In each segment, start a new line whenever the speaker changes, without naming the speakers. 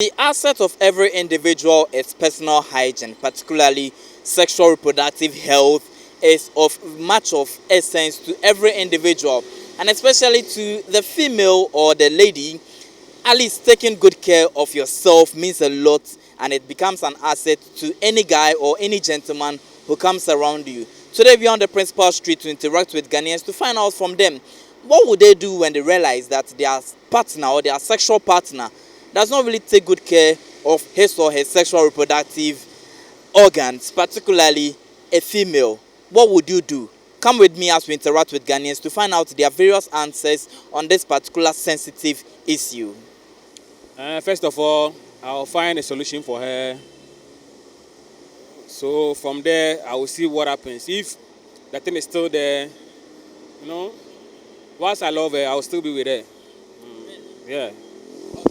The asset of every individual is personal hygiene, particularly sexual reproductive health is of much of essence to every individual, and especially to the female or the lady. At least taking good care of yourself means a lot, and it becomes an asset to any guy or any gentleman who comes around you. Today we are on the principal street to interact with Ghanaians to find out from them what would they do when they realize that their partner or their sexual partner does not really take good care of his or her sexual reproductive organs, particularly a female. What would you do? Come with me as we interact with Ghanaians to find out their various answers on this particular sensitive issue.
First of all, I'll find a solution for her. So from there, I will see what happens. If the thing is still there, once I love her, I will still be with her. Yeah.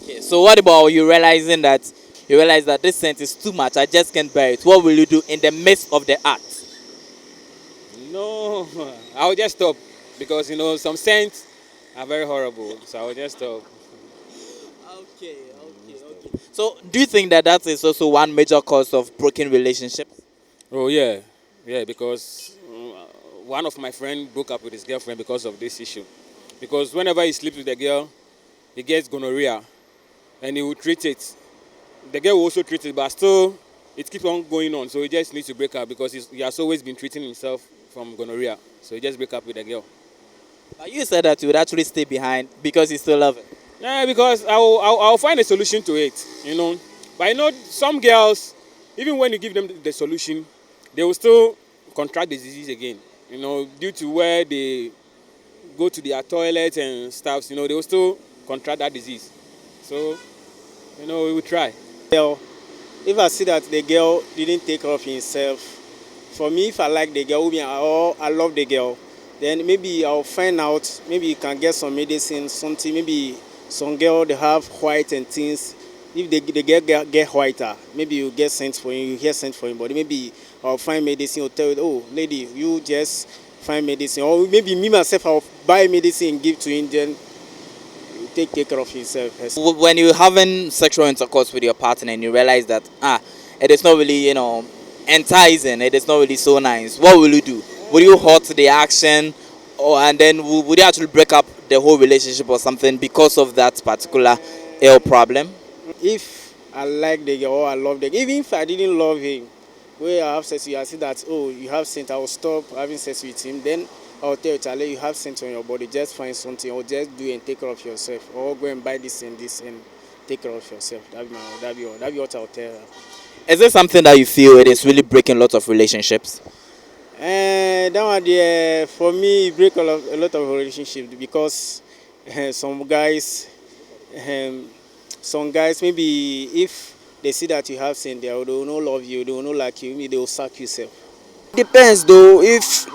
Okay, so what about you realizing that this scent is too much, I just can't bear it? What will you do in the midst of the act?
No, I will just stop because some scents are very horrible. So I will just stop.
Okay. So do you think that is also one major cause of broken relationships?
Oh yeah, because one of my friends broke up with his girlfriend because of this issue. Because whenever he sleeps with the girl, he gets gonorrhea, and he will treat it. The girl will also treat it, but still, it keeps on going on. So he just needs to break up because he has always been treating himself from gonorrhea. So he just break up with the girl.
But you said that you would actually stay behind because you still love her.
Yeah, because I'll find a solution to it, But some girls, even when you give them the solution, they will still contract the disease again, due to where they go to their toilet and stuff, they will still contract that disease. So, we will try.
Well, if I see that the girl didn't take care of himself, for me, if I like the girl or I love the girl, then maybe I'll find out, maybe you can get some medicine, something, maybe some girl, they have white and things. If the girl get whiter, maybe you get sent for him, you hear sent for him, but maybe I'll find medicine or tell you, oh, lady, you just find medicine. Or maybe me myself, I'll buy medicine and give to him, then take care of himself.
When you're having sexual intercourse with your partner and you realize that, it is not really, enticing, it is not really so nice, what will you do? Will you halt the action, and then would you actually break up the whole relationship or something because of that particular ill problem?
If I like the girl or I love the girl, even if I didn't love him, where I have sex with you, I see that, oh, you have scent, I will stop having sex with him. Then I'll tell you, Charlie, you have scent on your body, just find something, or just do and take care of yourself, or go and buy this and take care of yourself. That'd be what I'll tell her.
Is there something that you feel it is really breaking lots of relationships?
That one there, for me, it break a lot of relationships because some guys, maybe if they see that you have sin, they will not love you, they will not like you, maybe they will sack yourself.
Depends though, if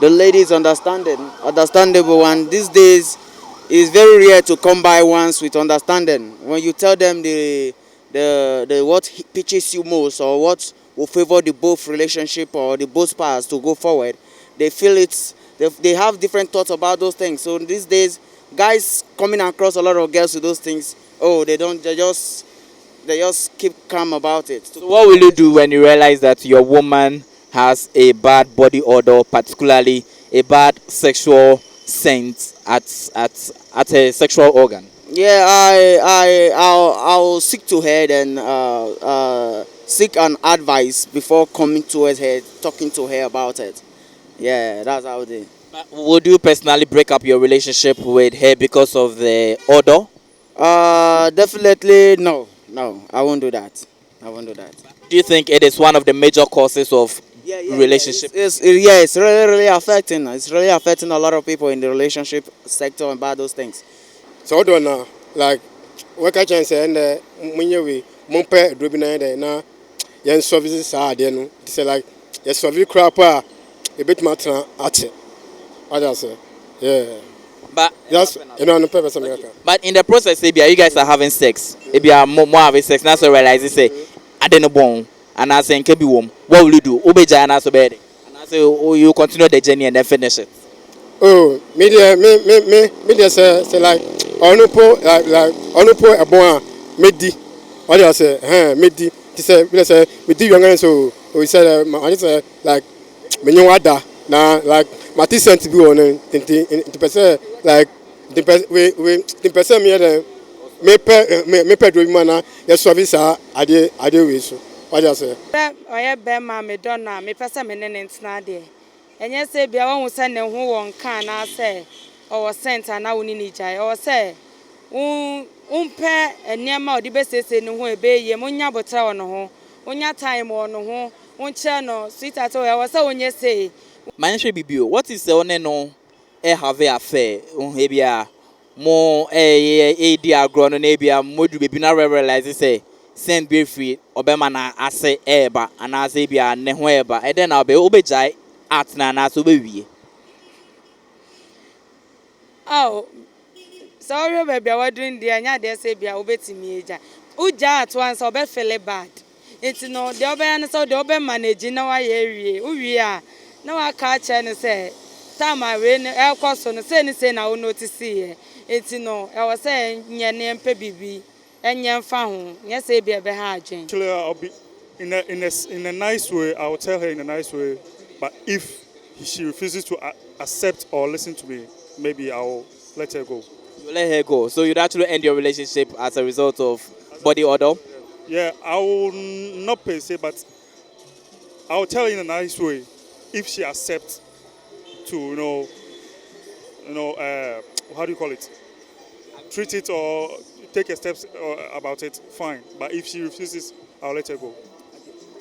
the lady is understandable, and these days it's very rare to come by ones with understanding. When you tell them the what pitches you most or what will favor the both relationship or the both parts to go forward, they feel they have different thoughts about those things. So these days, guys coming across a lot of girls with those things, they just keep calm about it.
So what will you do when you realize that your woman has a bad body odor, particularly a bad sexual scent at a sexual organ?
Yeah, I'll seek to her and seek an advice before coming towards her, talking to her about it. Yeah, that's how it is.
Would you personally break up your relationship with her because of the odor?
Definitely no, I won't do that.
Do you think it is one of the major causes of relationship?
It's really affecting. It's really affecting a lot of people in the relationship sector about those things.
So Odor now, like what I can say, and when you monpe drobina there na yen services saa de no say like your service crap a bit matter at what I say. Yeah.
But
Yes, no purpose America.
But in the process, maybe you guys are having sex. Maybe you are more having sex. Now so realize you say, I don't know, and I say, "Kebi wom." What will you do? Obeja and so bad. And I say, "Oh, you continue the journey and then finish it."
Oh, media say like onupo like onupo ebon medi what you say medi ti say me say medi younger so we say I say like me nyi wada na like mati sent bi on the person like the person the person me pe do mi na ya service ade we so what you say
oye be ma me don na me pese me ne ntina de enye se bia won se ne ho won kan na se o center na woni ni jai o se pe enema odi be sese ne ho ebe ye munya botra wo no ho unya time wo no ho unche no sweetheart o se onye se
Manhwe bibio, what is the one no have affair on hebia mo di agro no na bia modu bebi na realize say send be free obema na ase eba ana ase bia ne ho eba e den na obejai at na so be wie.
oh so we baby we doing there nya dey say bia obetimi eja uja at once obe feel bad it no the obe na so the obe manage na wa ye wie a na wa ka che ne say time we e koso no say na wo notice here it no e was say nye ne mpe bibi enye mfa ho nye say bia be ha adwen.
Actually, I'll be in a nice way. I will tell her in a nice way, but if she refuses to accept or listen to me, maybe I'll let her go.
You let her go, so you'd actually end your relationship as a result of body odor.
Yeah, I will not per se, but I will tell her in a nice way if she accepts to how do you call it, treat it or take a steps about it, fine. But if she refuses, I'll let her go.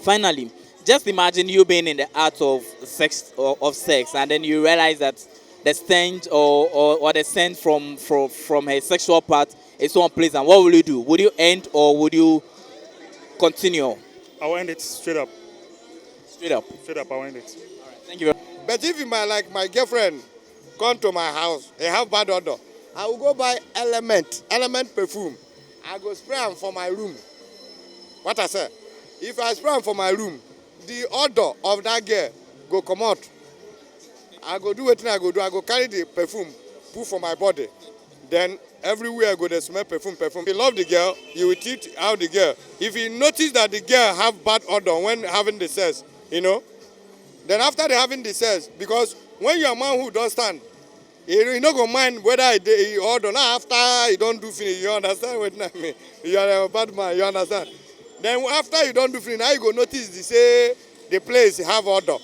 Finally, just imagine you being in the act of sex and then you realize that the stench or the scent from her sexual part is so unpleasant. What will you do? Would you end or would you continue?
I'll end it straight up.
Straight up.
Straight up, I'll end it.
Thank you very much.
but if my girlfriend come to my house and have bad odor, I will go buy element perfume. I go spray am for my room. What I say? If I spray am for my room, the odor of that girl go come out. I go do wetin I go do. I go carry the perfume, put for my body. Then everywhere I go, they smell perfume. If you love the girl, you will treat out the girl. If you notice that the girl have bad odor when having the sex, then after they having the sex, because when you're a man who don't stand, you no go mind whether he odor. Now after you don't do finish, you understand what I mean? You are a bad man, you understand? Then after you don't do finish, now you go notice the place have odor.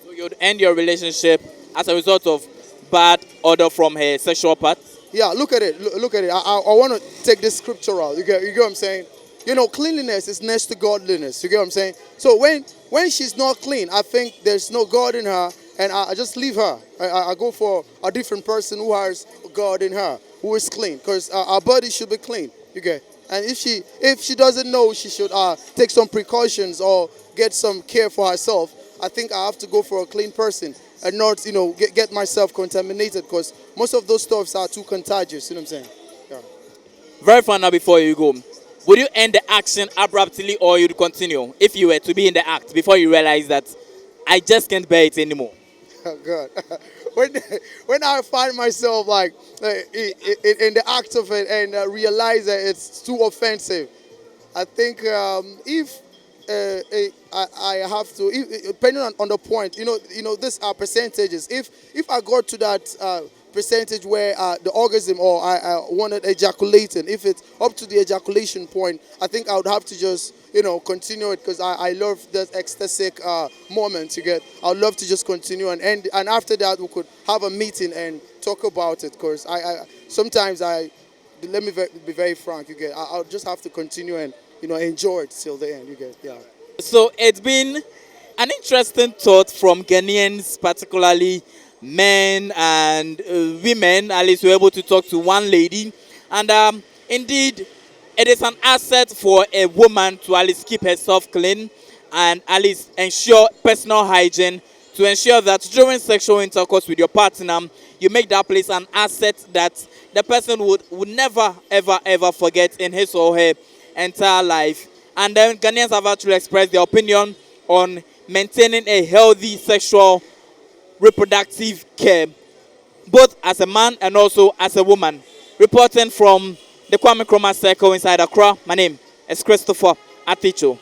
So you'd end your relationship as a result of bad odor from her sexual part?
Yeah, look at it. Look at it. I want to take this scriptural. You get what I'm saying? Cleanliness is next to godliness. You get what I'm saying? So when she's not clean, I think there's no God in her, and I just leave her. I go for a different person who has God in her, who is clean, because our body should be clean. You get? And if she doesn't know, she should take some precautions or get some care for herself. I think I have to go for a clean person and not, get myself contaminated, because most of those stuffs are too contagious. You know what I'm saying? Yeah.
Very final before you go. Would you end the action abruptly or you'd continue if you were to be in the act before you realize that I just can't bear it anymore?
Oh, God. When I find myself like in the act of it and realize that it's too offensive, I think if I have to, depending on the point, these are percentages. If I got to that percentage where the orgasm or I wanted ejaculating, if it's up to the ejaculation point, I think I would have to just continue it, because I love that ecstatic moment you get. I would love to just continue and end, and after that we could have a meeting and talk about it, because I sometimes let me be very frank, you get. I'll just have to continue and enjoy it till the end, you get. Yeah.
So it's been an interesting thought from Ghanaians, particularly men and women. At least we're able to talk to one lady, and indeed it is an asset for a woman to at least keep herself clean and at least ensure personal hygiene, to ensure that during sexual intercourse with your partner, you make that place an asset that the person would never, ever forget in his or her entire life. And then Ghanaians have actually expressed their opinion on maintaining a healthy sexual reproductive care, both as a man and also as a woman. Reporting from the Kwame Nkrumah Circle inside Accra. My name is Christopher Aticho.